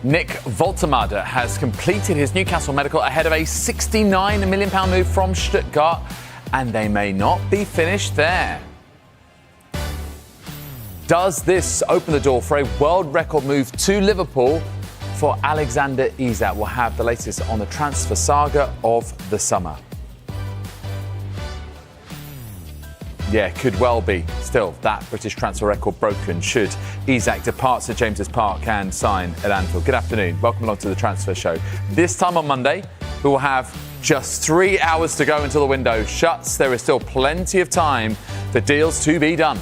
Nick Woltemade has completed his Newcastle medical ahead of a £69 million move from Stuttgart, and they may not be finished there. Does this open the door for a world record move to Liverpool for Alexander Isak? We'll have the latest on the transfer saga of the summer. Yeah, could well be still that British transfer record broken should Isak depart St James's Park and sign at Anfield. Good afternoon. Welcome along to the Transfer Show. This time on Monday, we will have just 3 hours to go until the window shuts. There is still plenty of time for deals to be done.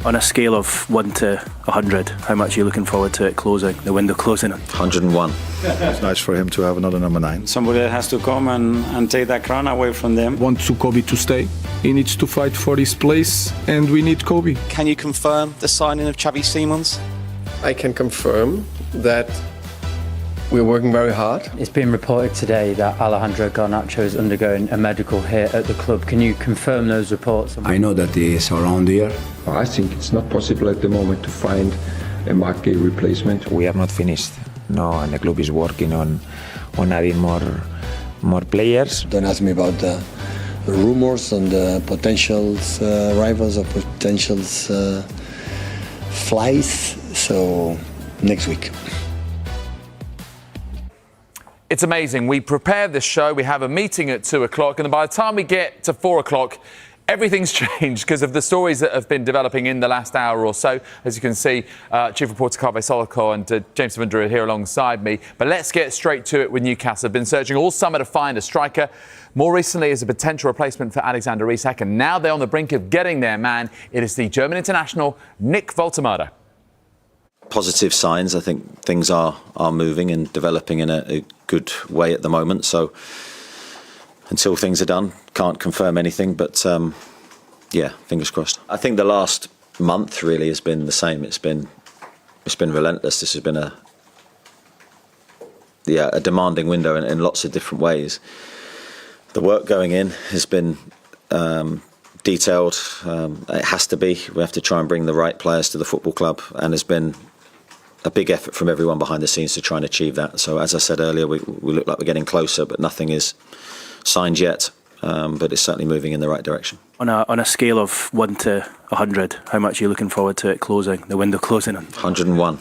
On a scale of 1 to 100, how much are you looking forward to it closing, the window closing? 101. It's nice for him to have another number 9. Somebody that has to come and take that crown away from them. Want Kobe to stay. He needs to fight for his place, and we need Kobe. Can you confirm the signing of Xavi Simons? I can confirm that we're working very hard. It's been reported today that Alejandro Garnacho is undergoing a medical here at the club. Can you confirm those reports? I know that he is around here. I think it's not possible at the moment to find a Marquez replacement. We are not finished. No, and the club is working on adding more players. Don't ask me about the rumors and the potential rivals or potential flies. So next week. It's amazing. We prepare this show, we have a meeting at 2 o'clock, and by the time we get to 4 o'clock, everything's changed because of the stories that have been developing in the last hour or so. As you can see, Chief Reporter Kaveh Soloko and James Savundra are here alongside me. But let's get straight to it with Newcastle. Have been searching all summer to find a striker, more recently as a potential replacement for Alexander Isak, and now they're on the brink of getting their man. It is the German international, Nick Woltemade. Positive signs. I think things are moving and developing in a good way at the moment. So until things are done, can't confirm anything. But yeah, fingers crossed. I think the last month really has been the same. It's been relentless. This has been a demanding window in lots of different ways. The work going in has been detailed. It has to be. We have to try and bring the right players to the football club, and there's been a big effort from everyone behind the scenes to try and achieve that. So as I said earlier, we look like we're getting closer, but nothing is signed yet. But it's certainly moving in the right direction. On a scale of 1 to 100, how much are you looking forward to it closing, the window closing? 101.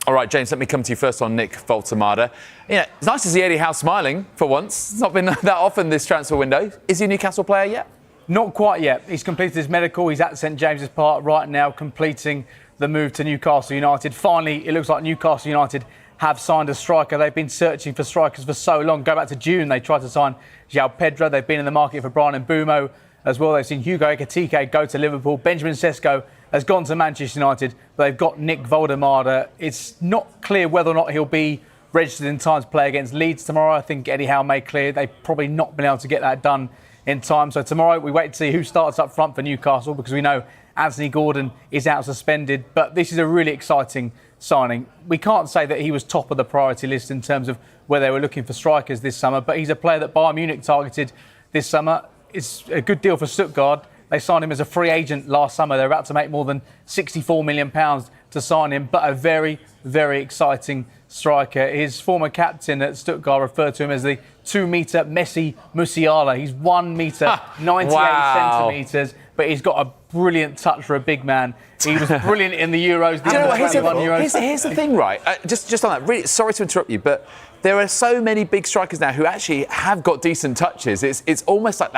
All right, James, let me come to you first on Nick Woltemade. Yeah, it's nice to see Eddie Howe smiling for once. It's not been that often this transfer window. Is he a Newcastle player yet? Not quite yet. He's completed his medical. He's at St James's Park right now, completing the move to Newcastle United. Finally, it looks like Newcastle United have signed a striker. They've been searching for strikers for so long. Go back to June, they tried to sign João Pedro. They've been in the market for Brian Mbeumo as well. They've seen Hugo Ekitike go to Liverpool. Benjamin Sesko has gone to Manchester United, but they've got Nick Woltemade. It's not clear whether or not he'll be registered in time to play against Leeds tomorrow. I think Eddie Howe made clear they've probably not been able to get that done in time. So tomorrow we wait to see who starts up front for Newcastle, because we know Anthony Gordon is out suspended. But this is a really exciting signing. We can't say that he was top of the priority list in terms of where they were looking for strikers this summer, but he's a player that Bayern Munich targeted this summer. It's a good deal for Stuttgart. They signed him as a free agent last summer. They're about to make more than £64 million to sign him, but a very, very exciting striker. His former captain at Stuttgart referred to him as the 2-metre Messi Musiala. He's 1 metre 98 centimetres, but he's got a brilliant touch for a big man. He was brilliant in the Euros, the under-21 Euros. Here's the thing, right? Just on that, really, sorry to interrupt you, but there are so many big strikers now who actually have got decent touches. It's almost like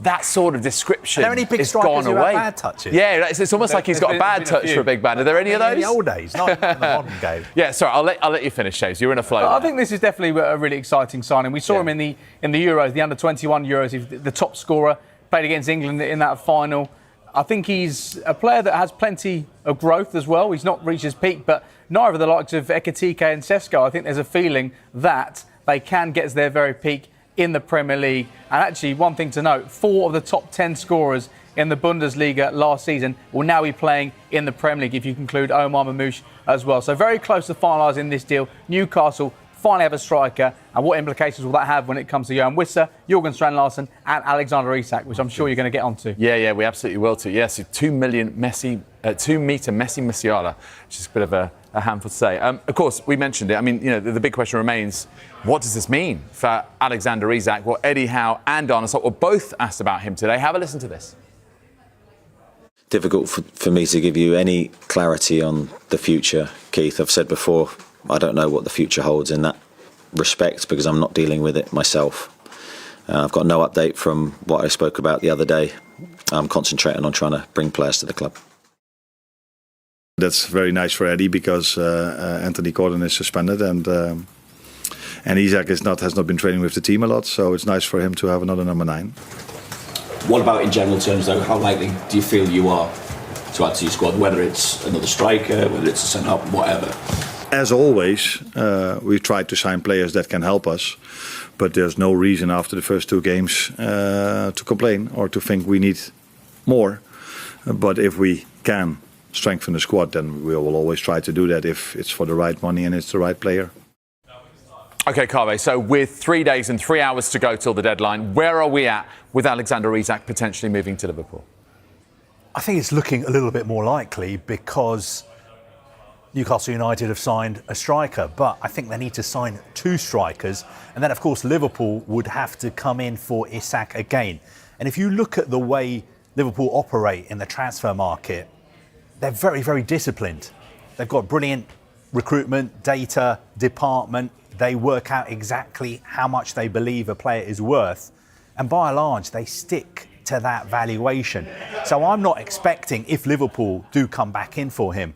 that sort of description. Are there any big is strikers gone who away. have bad touches? Yeah, it's almost like he's got a bad touch for a big man. Are there any of those? In the old days, not in the modern game. Yeah, sorry, I'll let you finish, James. You're in a flow. I think this is definitely a really exciting signing. We saw him in the Euros, the under-21 Euros. He's the top scorer, played against England in that final. I think he's a player that has plenty of growth as well. He's not reached his peak, but neither of the likes of Ekitike and Sesko. I think there's a feeling that they can get to their very peak in the Premier League. And actually, one thing to note, 4 of the top 10 scorers in the Bundesliga last season will now be playing in the Premier League, if you include Omar Mamouche as well. So very close to finalising this deal. Newcastle finally have a striker, and what implications will that have when it comes to Johan Wissa, Jurgen Strand-Larsen and Alexander Isak, which I'm sure you're going to get onto. Yeah, we absolutely will too. Yes, 2 metre Messi Musiala, which is a bit of a handful to say. Of course, we mentioned it. I mean, the big question remains, what does this mean for Alexander Isak? Well, Eddie Howe and Arne Slot were both asked about him today. Have a listen to this. Difficult for me to give you any clarity on the future, Keith. I've said before, I don't know what the future holds in that respect because I'm not dealing with it myself. I've got no update from what I spoke about the other day. I'm concentrating on trying to bring players to the club. That's very nice for Eddie because Anthony Gordon is suspended and Isak has not been training with the team a lot, so it's nice for him to have another number 9. What about in general terms, though? How likely do you feel you are to add to your squad, whether it's another striker, whether it's a centre-up, whatever? As always, we try to sign players that can help us, but there's no reason after the first 2 games to complain or to think we need more. But if we can strengthen the squad, then we will always try to do that if it's for the right money and it's the right player. OK, Kave, so with 3 days and 3 hours to go till the deadline, where are we at with Alexander Isak potentially moving to Liverpool? I think it's looking a little bit more likely because Newcastle United have signed a striker, but I think they need to sign 2 strikers. And then, of course, Liverpool would have to come in for Isak again. And if you look at the way Liverpool operate in the transfer market, they're very, very disciplined. They've got brilliant recruitment, data department. They work out exactly how much they believe a player is worth. And by and large, they stick to that valuation. So I'm not expecting, if Liverpool do come back in for him,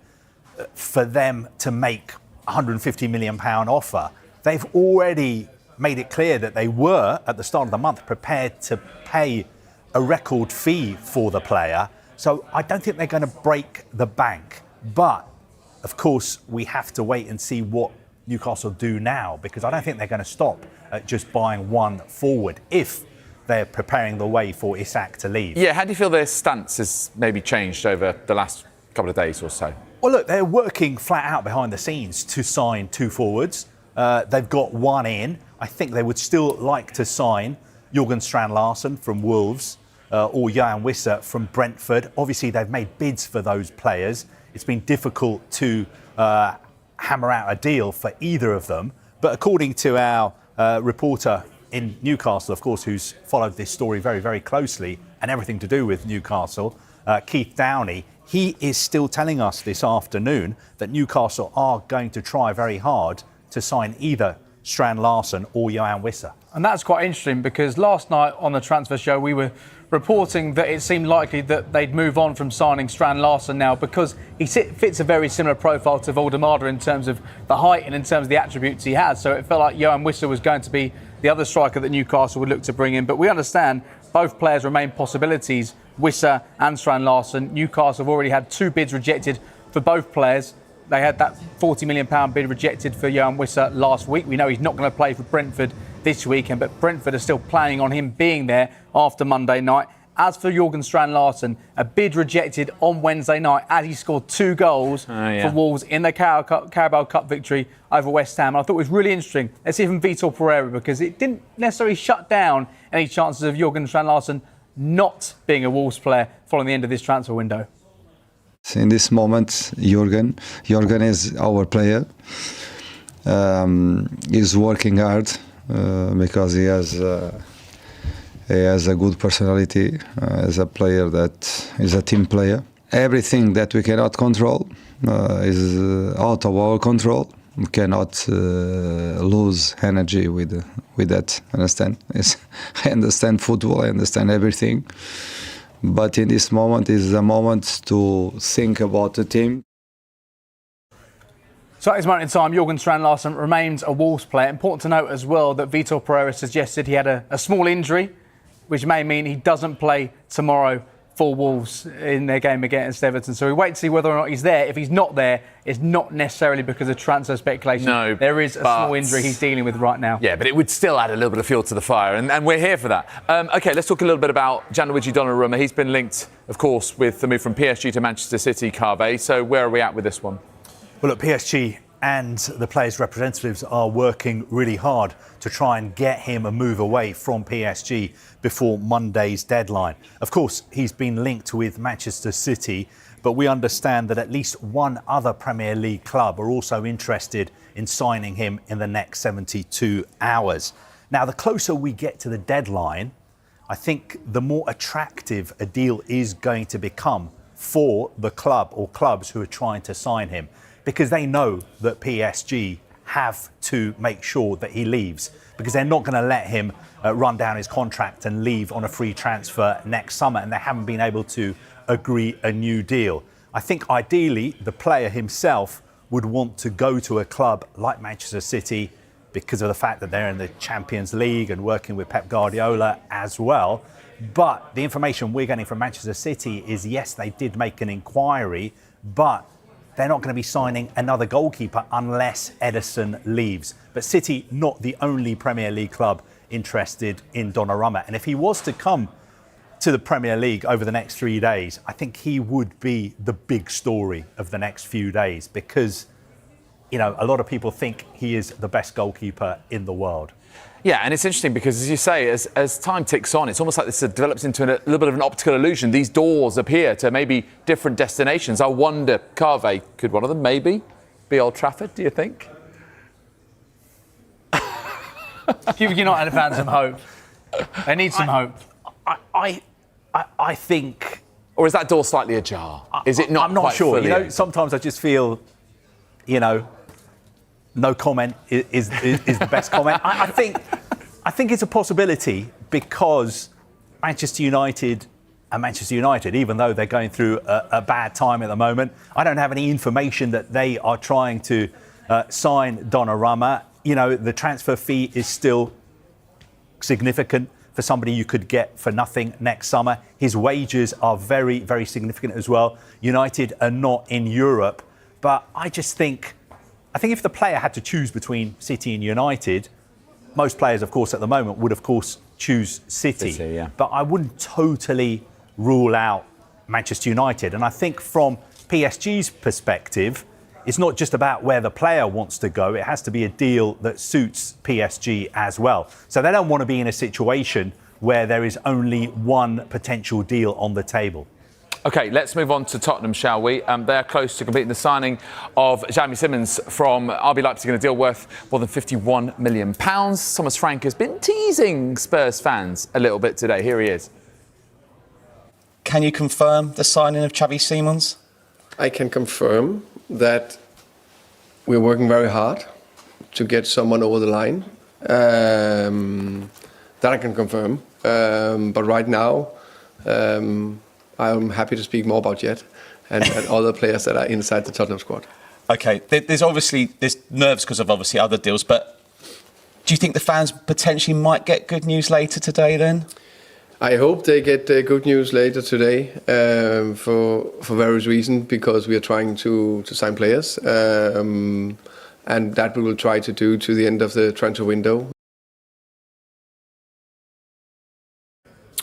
for them to make a £150 million offer. They've already made it clear that they were, at the start of the month, prepared to pay a record fee for the player. So I don't think they're going to break the bank. But, of course, we have to wait and see what Newcastle do now, because I don't think they're going to stop at just buying one forward if they're preparing the way for Isak to leave. Yeah, how do you feel their stance has maybe changed over the last couple of days or so? Well, look, they're working flat out behind the scenes to sign 2 forwards. They've got 1 in. I think they would still like to sign Jurgen Strand-Larsen from Wolves or Johan Wissa from Brentford. Obviously, they've made bids for those players. It's been difficult to hammer out a deal for either of them. But according to our reporter in Newcastle, of course, who's followed this story very, very closely and everything to do with Newcastle, Keith Downey, he is still telling us this afternoon that Newcastle are going to try very hard to sign either Strand-Larsen or Johan Wissa. And that's quite interesting because last night on the transfer show we were reporting that it seemed likely that they'd move on from signing Strand-Larsen now because he fits a very similar profile to Woltemade in terms of the height and in terms of the attributes he has. So it felt like Johan Wissa was going to be the other striker that Newcastle would look to bring in. But we understand both players remain possibilities, Wissa and Strand-Larsen. Newcastle have already had 2 bids rejected for both players. They had that £40 million bid rejected for Johan Wissa last week. We know he's not going to play for Brentford this weekend, but Brentford are still planning on him being there after Monday night. As for Jurgen Strand-Larsen, a bid rejected on Wednesday night as he scored 2 goals for Wolves in the Carabao Cup victory over West Ham. And I thought it was really interesting. Let's hear from Vitor Pereira because it didn't necessarily shut down any chances of Jurgen Strand-Larsen not being a Wolves player following the end of this transfer window. In this moment, Jurgen is our player. He's working hard because he has a good personality as a player that is a team player. Everything that we cannot control is out of our control. We cannot lose energy with that. Understand? I understand football. I understand everything. But in this moment is a moment to think about the team. So at this moment in time, Jurgen Strand-Larsen remains a Wolves player. Important to note as well that Vitor Pereira suggested he had a small injury, which may mean he doesn't play tomorrow for Wolves in their game against Everton. So we wait to see whether or not he's there. If he's not there, it's not necessarily because of transfer speculation. No, there is a small injury he's dealing with right now. Yeah, but it would still add a little bit of fuel to the fire, and we're here for that. OK, let's talk a little bit about Gianluigi Donnarumma. He's been linked, of course, with the move from PSG to Manchester City, Kave. So where are we at with this one? Well, look, PSG and the players' representatives are working really hard to try and get him a move away from PSG before Monday's deadline. Of course, he's been linked with Manchester City, but we understand that at least one other Premier League club are also interested in signing him in the next 72 hours. Now, the closer we get to the deadline, I think the more attractive a deal is going to become for the club or clubs who are trying to sign him, because they know that PSG have to make sure that he leaves, because they're not going to let him run down his contract and leave on a free transfer next summer, and they haven't been able to agree a new deal. I think ideally the player himself would want to go to a club like Manchester City because of the fact that they're in the Champions League and working with Pep Guardiola as well. But the information we're getting from Manchester City is, yes, they did make an inquiry, but they're not going to be signing another goalkeeper unless Ederson leaves. But City, not the only Premier League club interested in Donnarumma. And if he was to come to the Premier League over the next 3 days, I think he would be the big story of the next few days, because, you know, a lot of people think he is the best goalkeeper in the world. Yeah, and it's interesting because, as you say, as time ticks on, it's almost like this develops into a little bit of an optical illusion. These doors appear to maybe different destinations. I wonder, Carve, could one of them maybe be Old Trafford, do you think? Give United fans some hope. They need some hope. I think... Or is that door slightly ajar? Is it not? I'm not quite sure. fully You know, open? sometimes I just feel, you know, no comment is the best comment. I think it's a possibility, because Manchester United, even though they're going through a bad time at the moment, I don't have any information that they are trying to sign Donnarumma. You know, the transfer fee is still significant for somebody you could get for nothing next summer. His wages are very, very significant as well. United are not in Europe, but I think if the player had to choose between City and United, most players, of course, at the moment would, of course, choose City. Yeah. But I wouldn't totally rule out Manchester United. And I think from PSG's perspective, it's not just about where the player wants to go. It has to be a deal that suits PSG as well. So they don't want to be in a situation where there is only one potential deal on the table. OK, let's move on to Tottenham, shall we? They're close to completing the signing of Xavi Simons from RB Leipzig in a deal worth more than £51 million. Thomas Frank has been teasing Spurs fans a little bit today. Here he is. Can you confirm the signing of Xavi Simons? I can confirm that we're working very hard to get someone over the line. That I can confirm. But right now, I'm happy to speak more about Jet and other players that are inside the Tottenham squad. OK, there's nerves because of obviously other deals, but do you think the fans potentially might get good news later today then? I hope they get good news later today for various reasons, because we are trying to sign players, and that we will try to do to the end of the transfer window.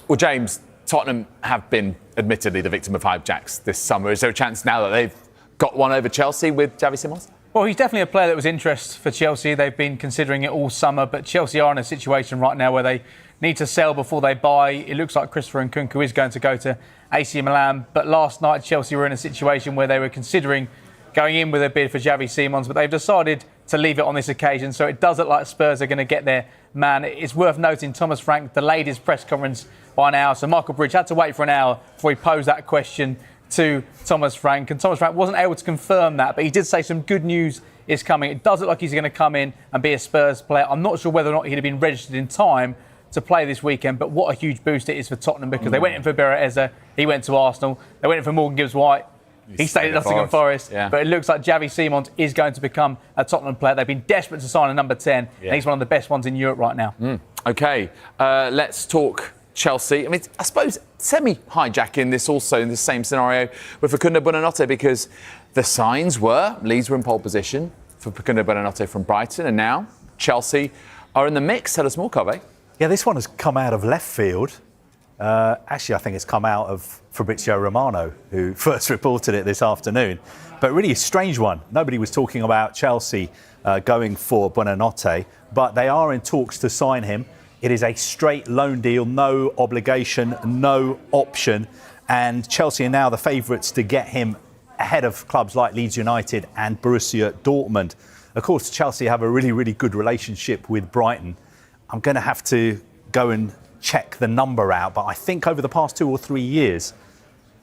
Well, James, Tottenham have been admittedly the victim of hijacks this summer. Is there a chance now that they've got one over Chelsea with Xavi Simons? Well, he's definitely a player that was interest for Chelsea. They've been considering it all summer, but Chelsea are in a situation right now where they need to sell before they buy. It looks like Christopher Nkunku is going to go to AC Milan, but last night Chelsea were in a situation where they were considering going in with a bid for Xavi Simons, but they've decided to leave it on this occasion. So it does look like Spurs are going to get their man. It's worth noting Thomas Frank delayed his press conference by an hour, so Michael Bridge had to wait for an hour before he posed that question to Thomas Frank, and Thomas Frank wasn't able to confirm that, but he did say some good news is coming. It does look like he's going to come in and be a Spurs player. I'm not sure whether or not he'd have been registered in time to play this weekend, but what a huge boost it is for Tottenham, because they went in for Beretta, he went to Arsenal, they went in for Morgan Gibbs-White, he stayed at Nottingham Forest, but it looks like Xavi Simons is going to become a Tottenham player. They've been desperate to sign a number 10, and he's one of the best ones in Europe right now. OK, let's talk Chelsea. I mean, I suppose semi-hijacking this also in the same scenario with Facundo Buonanotte, because the signs were Leeds were in pole position for Facundo Buonanotte from Brighton, and now Chelsea are in the mix. Tell us more, Cove. Yeah, this one has come out of left field. Actually, I think it's come out of Fabrizio Romano, who first reported it this afternoon. But really a strange one. Nobody was talking about Chelsea going for Buonanotte, but they are in talks to sign him. It is a straight loan deal, no obligation, no option. And Chelsea are now the favourites to get him ahead of clubs like Leeds United and Borussia Dortmund. Of course, Chelsea have a really, really good relationship with Brighton. I'm going to have to go and check the number out, but I think over the past 2 or 3 years,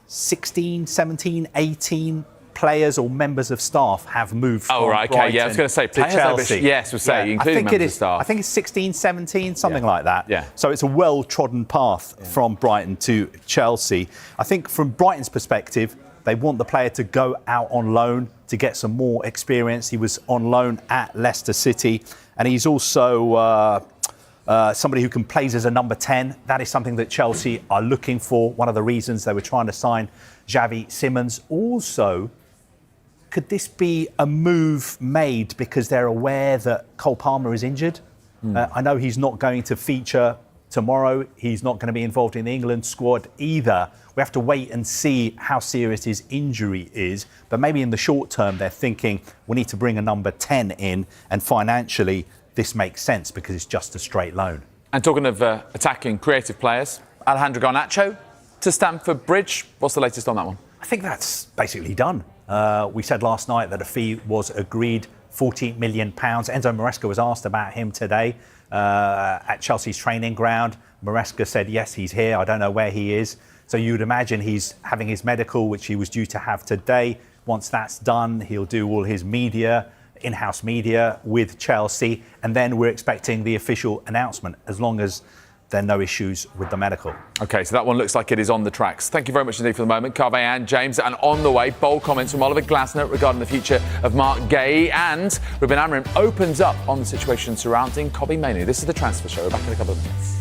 16, 17, 18 players or members of staff have moved from Brighton I was going to say players to Chelsea. Yes, we'll say, including members of staff. I think it's 16, 17, something like that. Yeah. So it's a well-trodden path from Brighton to Chelsea. I think from Brighton's perspective, they want the player to go out on loan to get some more experience. He was on loan at Leicester City, and he's also somebody who can play as a number 10. That is something that Chelsea are looking for. One of the reasons they were trying to sign Xavi Simons. Also, could this be a move made because they're aware that Cole Palmer is injured? I know he's not going to feature tomorrow. He's not going to be involved in the England squad either. We have to wait and see how serious his injury is. But maybe in the short term, they're thinking we need to bring a number 10 in, and financially, this makes sense because it's just a straight loan. And talking of attacking creative players, Alejandro Garnacho to Stamford Bridge. What's the latest on that one? I think that's basically done. We said last night that a fee was agreed, £40 million. Enzo Maresca was asked about him today at Chelsea's training ground. Maresca said, yes, he's here. I don't know where he is. So you'd imagine he's having his medical, which he was due to have today. Once that's done, he'll do all his media, in-house media with Chelsea. And then we're expecting the official announcement, as long as there are no issues with the medical. OK, so that one looks like it is on the tracks. Thank you very much indeed for the moment, Carve and James. And on the way, bold comments from Oliver Glasner regarding the future of Mark Gay. And Ruben Amorim opens up on the situation surrounding Kobbie Mainoo. This is The Transfer Show. We're back in a couple of minutes.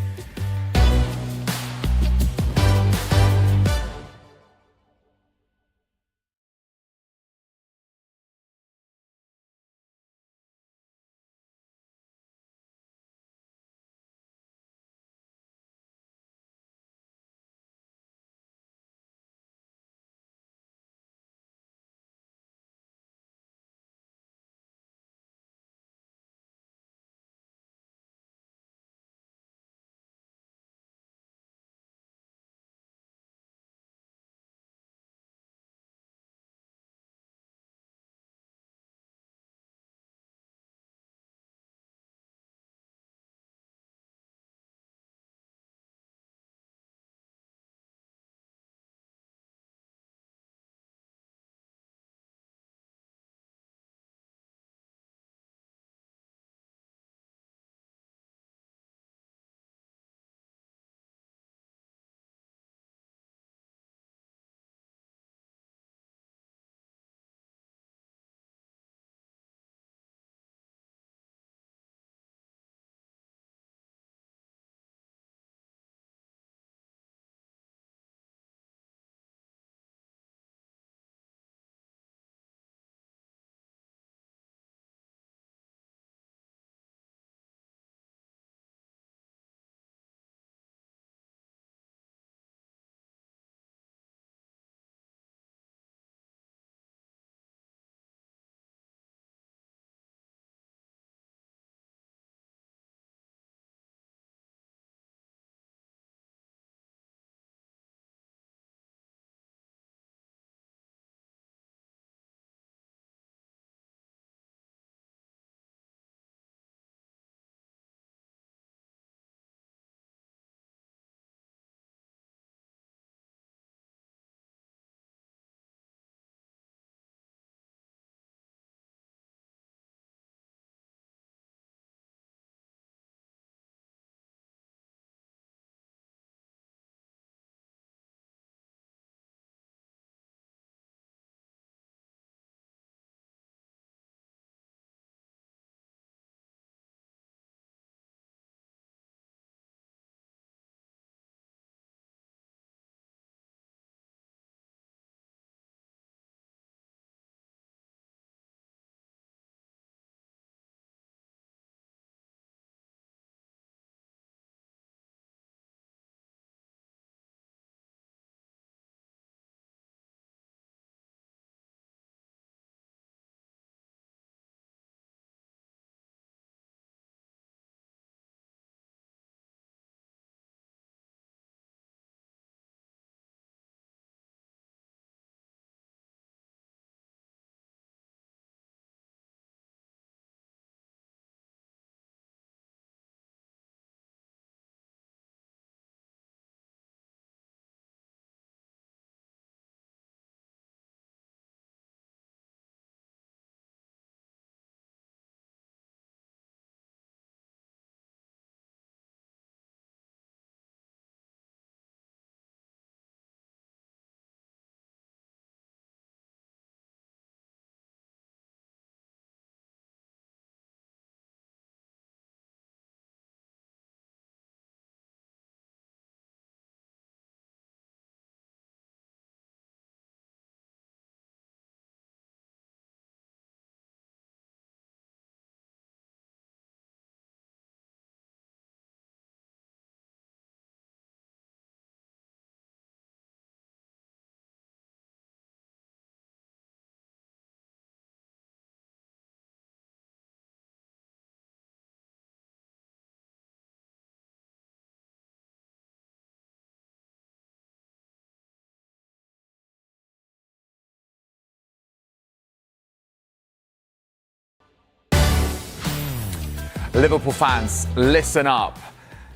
Liverpool fans, listen up.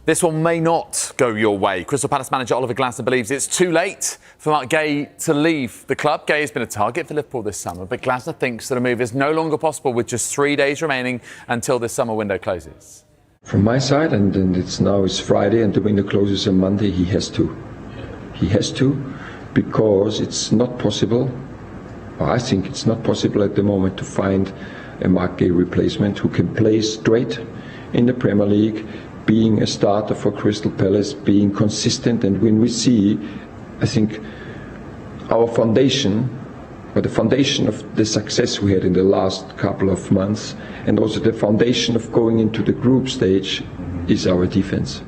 This one may not go your way. Crystal Palace manager Oliver Glasner believes it's too late for Mark Gay to leave the club. Gay has been a target for Liverpool this summer, but Glasner thinks that a move is no longer possible with just 3 days remaining until this summer window closes. From my side, and it's Friday and the window closes on Monday, he has to. He has to, because it's not possible, or I think it's not possible at the moment to find a Mark Gay replacement who can play straight in the Premier League, being a starter for Crystal Palace, being consistent. And when we see, I think, our foundation, or the foundation of the success we had in the last couple of months, and also the foundation of going into the group stage, is our defence.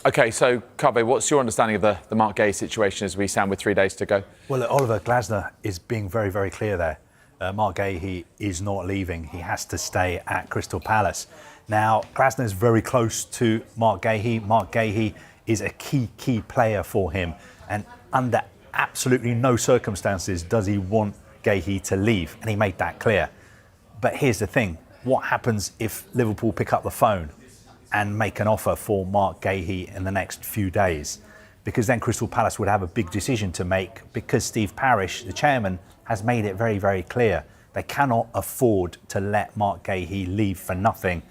OK, so, Carve, what's your understanding of the Mark Gay situation as we stand with 3 days to go? Well, Oliver Glasner is being very, very clear there. Mark Gay, he is not leaving. He has to stay at Crystal Palace. Now, Glasner is very close to Mark Gahey. Mark Gahey is a key player for him. And under absolutely no circumstances does he want Gahey to leave. And he made that clear. But here's the thing. What happens if Liverpool pick up the phone and make an offer for Mark Gahey in the next few days? Because then Crystal Palace would have a big decision to make, because Steve Parish, the chairman, has made it very, very clear. They cannot afford to let Mark Gahey leave for nothing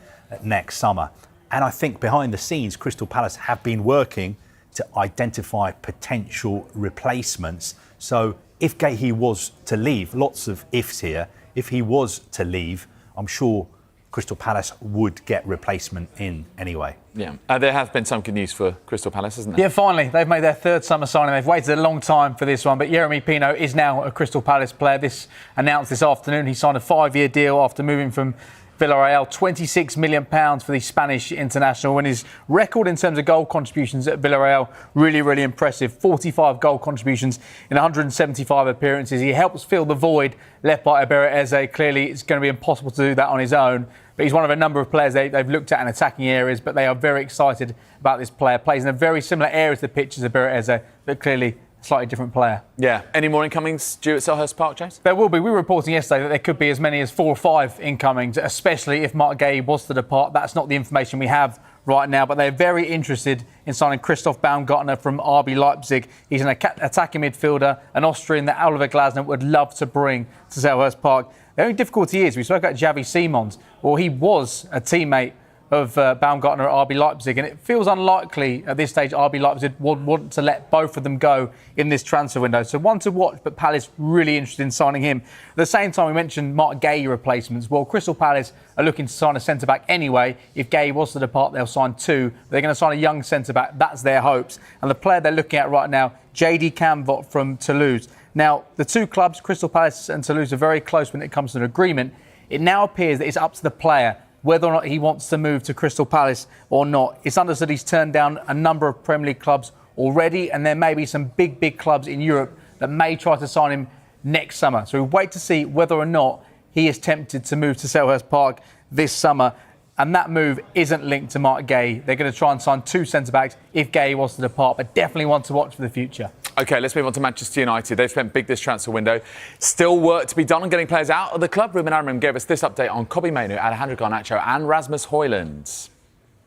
next summer. And I think behind the scenes, Crystal Palace have been working to identify potential replacements. So if Gahey was to leave, lots of ifs here, if he was to leave, I'm sure Crystal Palace would get replacement in anyway. Yeah, there has been some good news for Crystal Palace, hasn't there? Yeah, finally, they've made their third summer signing. They've waited a long time for this one, but Jeremy Pino is now a Crystal Palace player. This announced this afternoon. He signed a 5-year deal after moving from Villarreal, £26 million for the Spanish international. And his record in terms of goal contributions at Villarreal, really, really impressive. 45 goal contributions in 175 appearances. He helps fill the void left by Iber Eze. Clearly, it's going to be impossible to do that on his own. But he's one of a number of players they've looked at in attacking areas, but they are very excited about this player. Plays in a very similar area to the pitch as Iber Eze, but clearly slightly different player. Yeah. Any more incomings due at Selhurst Park, James? There will be. We were reporting yesterday that there could be as many as 4 or 5 incomings, especially if Mark Gay was to depart. That's not the information we have right now, but they're very interested in signing Christoph Baumgartner from RB Leipzig. He's an attacking midfielder, an Austrian that Oliver Glasner would love to bring to Selhurst Park. The only difficulty is, we spoke about Xavi Simons. Well, he was a teammate of Baumgartner at RB Leipzig, and it feels unlikely at this stage RB Leipzig would want to let both of them go in this transfer window. So one to watch, but Palace really interested in signing him. At the same time, we mentioned Mark Gay replacements. Well, Crystal Palace are looking to sign a centre-back anyway. If Gay was to depart, they'll sign 2. They're going to sign a young centre-back. That's their hopes. And the player they're looking at right now, JD Camvot from Toulouse. Now, the two clubs, Crystal Palace and Toulouse, are very close when it comes to an agreement. It now appears that it's up to the player whether or not he wants to move to Crystal Palace or not. It's understood he's turned down a number of Premier League clubs already, and there may be some big clubs in Europe that may try to sign him next summer. So we wait to see whether or not he is tempted to move to Selhurst Park this summer. And that move isn't linked to Mark Gay. They're going to try and sign 2 centre-backs if Gay was to depart, but definitely one to watch for the future. OK, let's move on to Manchester United. They've spent big this transfer window. Still work to be done on getting players out of the club. Ruben Amorim gave us this update on Kobbie Mainoo, Alejandro Garnacho and Rasmus Højlund.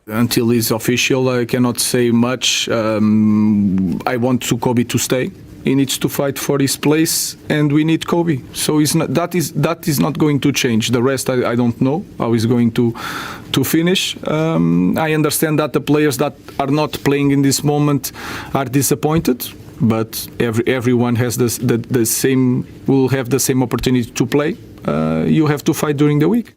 Until it's official, I cannot say much. I want Kobbie to stay. He needs to fight for his place, and we need Kobbie. So that is not going to change. The rest, I don't know how he's going to finish. I understand that the players that are not playing in this moment are disappointed, but everyone has the same. Will have the same opportunity to play. You have to fight during the week.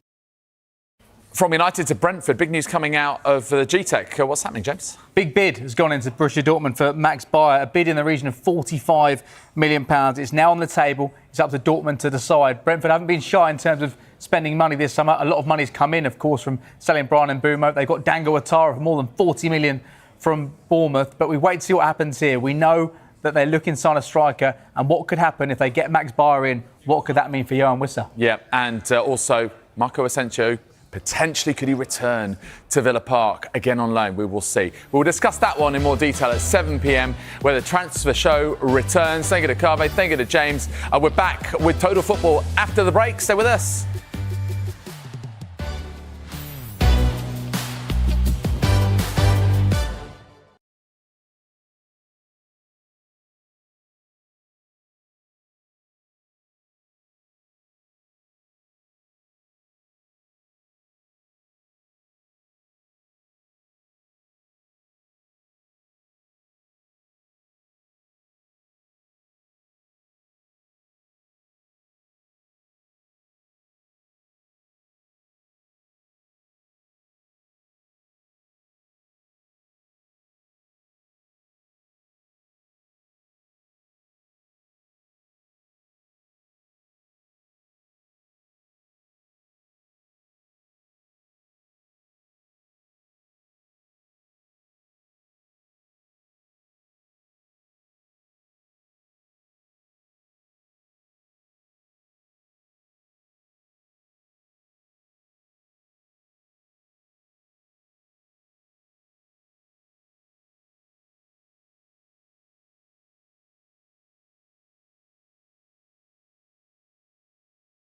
From United to Brentford, big news coming out of G-Tech. What's happening, James? Big bid has gone into Borussia Dortmund for Max Bayer, a bid in the region of £45 million. It's now on the table. It's up to Dortmund to decide. Brentford haven't been shy in terms of spending money this summer. A lot of money's come in, of course, from selling Brian Mbeumo. They've got Dango Ouattara for more than £40 million from Bournemouth. But we wait to see what happens here. We know that they're looking to sign a striker, and what could happen if they get Max Bayer in? What could that mean for Johan Wissa? Yeah, and also Marco Asensio. Potentially, could he return to Villa Park again on loan? We will see. We'll discuss that one in more detail at 7 p.m, where the transfer show returns. Thank you to Carve, thank you to James. We're back with Total Football after the break. Stay with us.